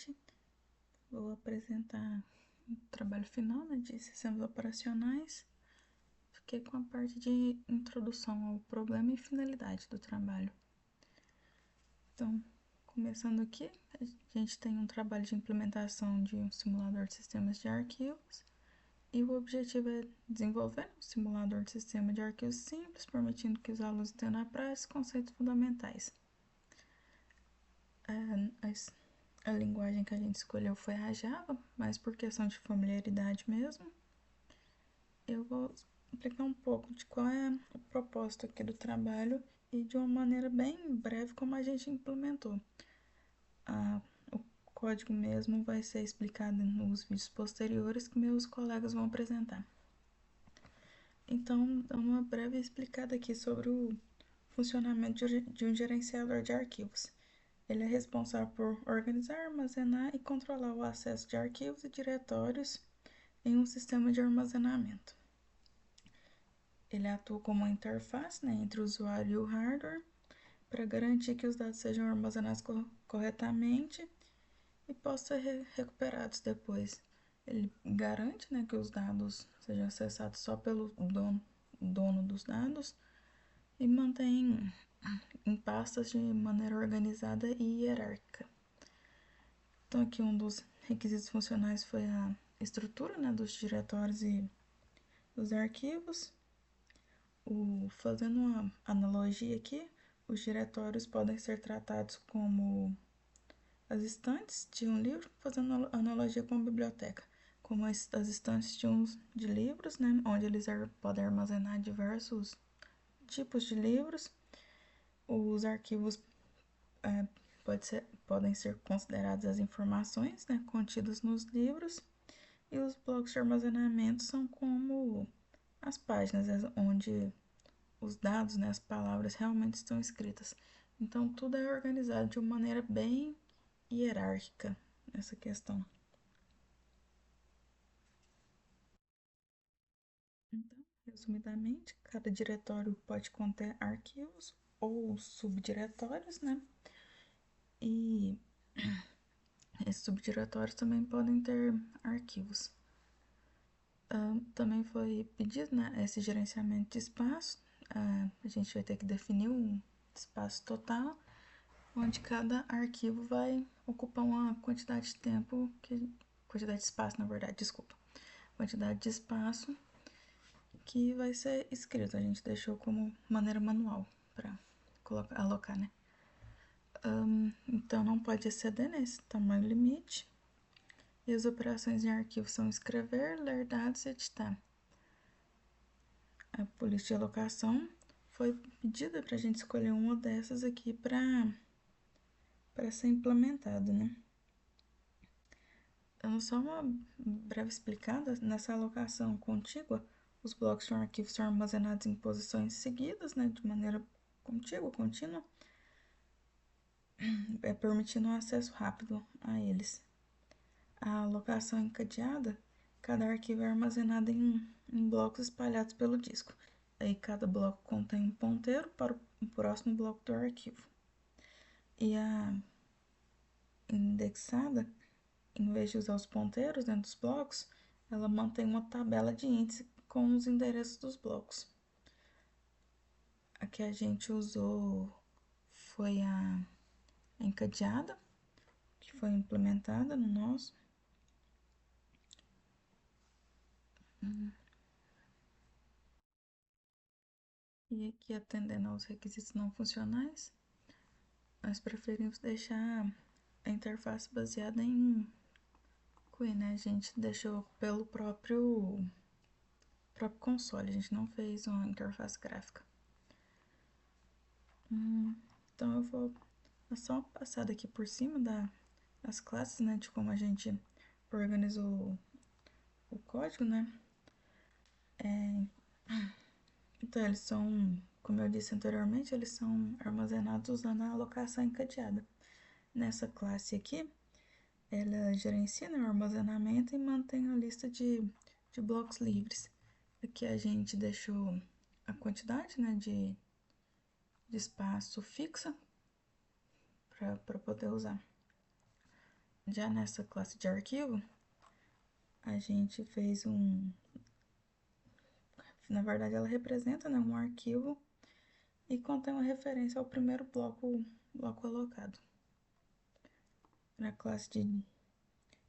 parte, vou apresentar o trabalho final, né, de sistemas operacionais. Fiquei com a parte de introdução ao problema e finalidade do trabalho. Então, começando aqui, a gente tem um trabalho de implementação de um simulador de sistemas de arquivos. E o objetivo é desenvolver um simulador de sistema de arquivos simples, permitindo que os alunos tenham na prática conceitos fundamentais. A linguagem que a gente escolheu foi a Java, mas por questão de familiaridade mesmo. Eu vou explicar um pouco de qual é o propósito aqui do trabalho e de uma maneira bem breve como a gente implementou. O código mesmo vai ser explicado nos vídeos posteriores que meus colegas vão apresentar. Então, dá uma breve explicada aqui sobre o funcionamento de um gerenciador de arquivos. Ele é responsável por organizar, armazenar e controlar o acesso de arquivos e diretórios em um sistema de armazenamento. Ele atua como uma interface, né, entre o usuário e o hardware para garantir que os dados sejam armazenados corretamente e possam ser recuperados depois. Ele garante, né, que os dados sejam acessados só pelo dono dos dados e mantém em pastas de maneira organizada e hierárquica. Então aqui um dos requisitos funcionais foi a estrutura, né, dos diretórios e dos arquivos. Fazendo uma analogia aqui, os diretórios podem ser tratados como as estantes de um livro, fazendo analogia com a biblioteca, como as estantes de livros, né, onde eles podem armazenar diversos tipos de livros. Os arquivos podem ser considerados as informações, né, contidas nos livros, e os blocos de armazenamento são como as páginas onde os dados, né, as palavras realmente estão escritas. Então, tudo é organizado de uma maneira bem hierárquica nessa questão. Então, resumidamente, cada diretório pode conter arquivos ou subdiretórios, né? E esses subdiretórios também podem ter arquivos. Também foi pedido, né, esse gerenciamento de espaço. A gente vai ter que definir um espaço total, onde cada arquivo vai ocupar uma quantidade de tempo, quantidade de espaço, na verdade, desculpa. Quantidade de espaço que vai ser escrito. A gente deixou como maneira manual para alocar, né? Então, não pode exceder nesse tamanho limite. E as operações em arquivo são escrever, ler dados e editar. A política de alocação foi pedida para a gente escolher uma dessas aqui para ser implementado, né? Dando só uma breve explicada, nessa alocação contígua, os blocos de um arquivo são armazenados em posições seguidas, né, de maneira contígua, contínua, permitindo um acesso rápido a eles. A alocação encadeada, cada arquivo é armazenado em blocos espalhados pelo disco. Aí cada bloco contém um ponteiro para o próximo bloco do arquivo. E a indexada, em vez de usar os ponteiros dentro dos blocos, ela mantém uma tabela de índice com os endereços dos blocos. A que a gente usou foi a encadeada, que foi implementada no nosso. E aqui, atendendo aos requisitos não funcionais, nós preferimos deixar a interface baseada em GUI, né? A gente deixou pelo próprio console, a gente não fez uma interface gráfica. Então eu vou dar só uma passada aqui por cima das classes, né? De como a gente organizou o código, né? Então eles são, como eu disse anteriormente, eles são armazenados usando a alocação encadeada. Nessa classe aqui, ela gerencia, né, o armazenamento e mantém a lista de blocos livres. Aqui a gente deixou a quantidade, né, de espaço fixa para poder usar. Já nessa classe de arquivo, a gente fez na verdade ela representa, né, um arquivo e contém uma referência ao primeiro bloco alocado. Na classe de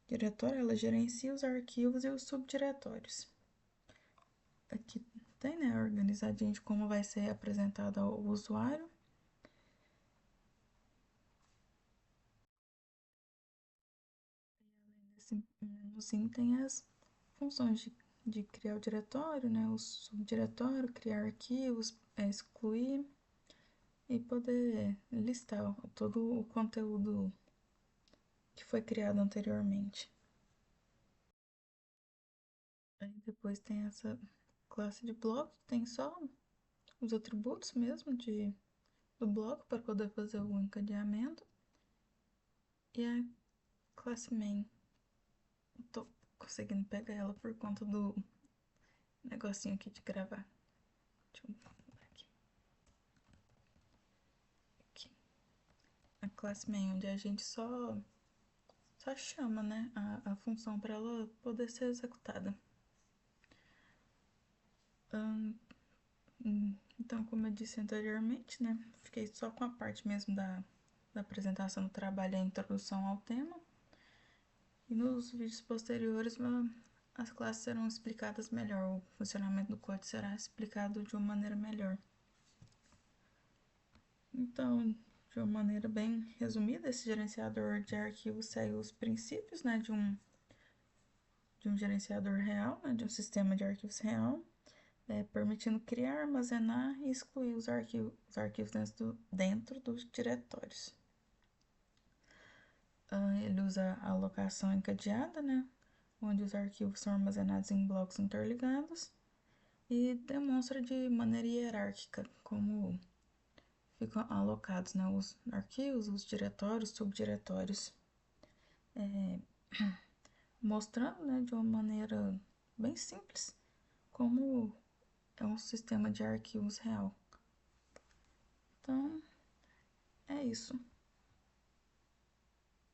diretório, ela gerencia os arquivos e os subdiretórios. Aqui tem, né, organizadinho de como vai ser apresentado ao usuário. Nesse menuzinho tem as funções de criar o diretório, né, o subdiretório, criar arquivos, excluir e poder listar todo o conteúdo que foi criado anteriormente. Aí depois tem essa classe de bloco, que tem só os atributos mesmo do bloco para poder fazer o encadeamento. E a classe main, não tô conseguindo pegar ela por conta do negocinho aqui de gravar. Deixa eu ver aqui. Aqui. A classe main, onde a gente só chama, né, a função para ela poder ser executada. Então, como eu disse anteriormente, né, fiquei só com a parte mesmo da apresentação do trabalho e a introdução ao tema. E nos vídeos posteriores, as classes serão explicadas melhor, o funcionamento do código será explicado de uma maneira melhor. Então, de uma maneira bem resumida, esse gerenciador de arquivos segue os princípios, né, de um gerenciador real, né, de um sistema de arquivos real, permitindo criar, armazenar e excluir os arquivos dentro dos diretórios. Ele usa a alocação encadeada, né, onde os arquivos são armazenados em blocos interligados, e demonstra de maneira hierárquica como ficam alocados, né, os arquivos, os diretórios, subdiretórios, mostrando, né, de uma maneira bem simples como é um sistema de arquivos real. Então, é isso.